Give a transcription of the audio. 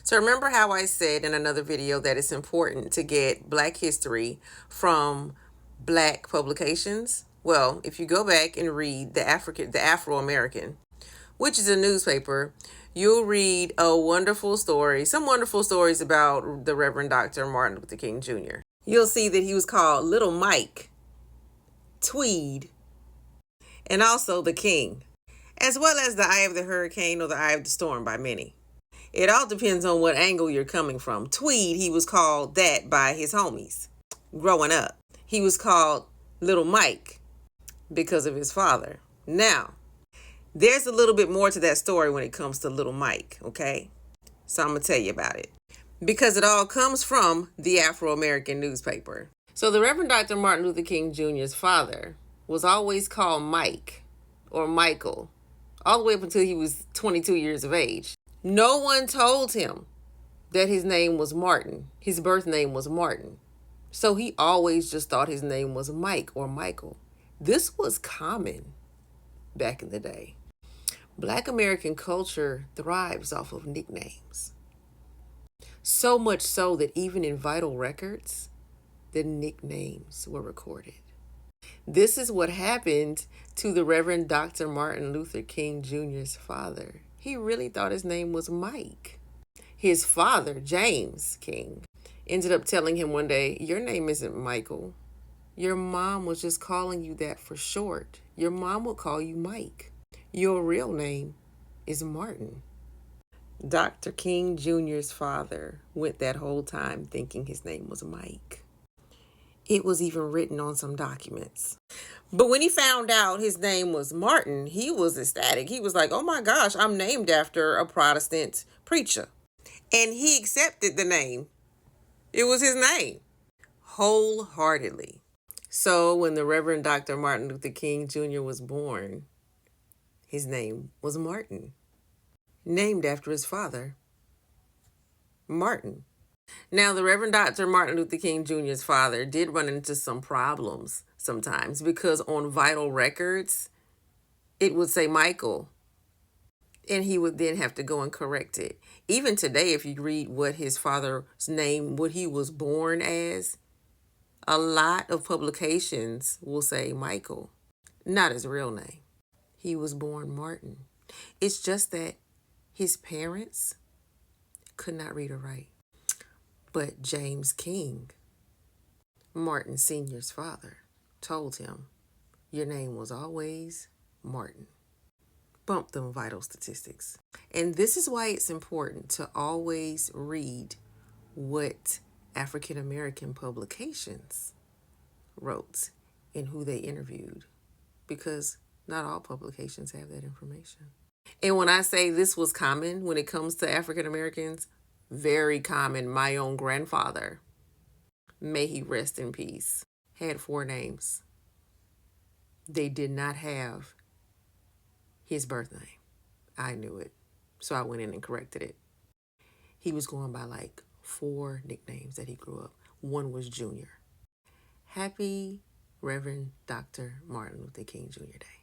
So remember how I said in another video that it's important to get Black history from Black publications? Well, if you go back and read the Afro-American, which is a newspaper, you'll read some wonderful stories about the Reverend Dr. Martin Luther King Jr. You'll see that he was called Little Mike, Tweed, and also the King, as well as the Eye of the Hurricane or the Eye of the Storm by many. It all depends on what angle you're coming from. Tweed, he was called that by his homies growing up. He was called Little Mike because of his father. Now, there's a little bit more to that story when it comes to Little Mike, okay? So I'm going to tell you about it, because it all comes from the Afro-American newspaper. So the Reverend Dr. Martin Luther King Jr.'s father was always called Mike or Michael, all the way up until he was 22 years of age. No one told him that his name was Martin. His birth name was Martin. So he always just thought his name was Mike or Michael. This was common back in the day. Black American culture thrives off of nicknames. So much so that even in vital records, the nicknames were recorded. This is what happened to the Reverend Dr. Martin Luther King Jr.'s father. He really thought his name was Mike. His father, James King, ended up telling him one day, "Your name isn't Michael. Your mom was just calling you that for short. Your mom would call you Mike. Your real name is Martin." Dr. King Jr.'s father went that whole time thinking his name was Mike. It was even written on some documents. But when he found out his name was Martin, he was ecstatic. He was like, "Oh my gosh, I'm named after a Protestant preacher." And he accepted the name. It was his name wholeheartedly. So when the Reverend Dr. Martin Luther King Jr. was born, his name was Martin, named after his father, Martin. Now, the Reverend Dr. Martin Luther King Jr.'s father did run into some problems sometimes, because on vital records, it would say Michael, and he would then have to go and correct it. Even today, if you read what his father's name, what he was born as, a lot of publications will say Michael, not his real name. He was born Martin. It's just that his parents could not read or write. But James King, Martin Sr.'s father, told him, "Your name was always Martin." Bump them vital statistics. And this is why it's important to always read what African American publications wrote and who they interviewed, because not all publications have that information. And when I say this was common when it comes to African Americans, very common. My own grandfather, may he rest in peace, had 4 names. They did not have his birth name. I knew it, so I went in and corrected it. He was going by like 4 nicknames that he grew up. One was Junior. Happy Reverend Dr. Martin Luther King Jr. Day.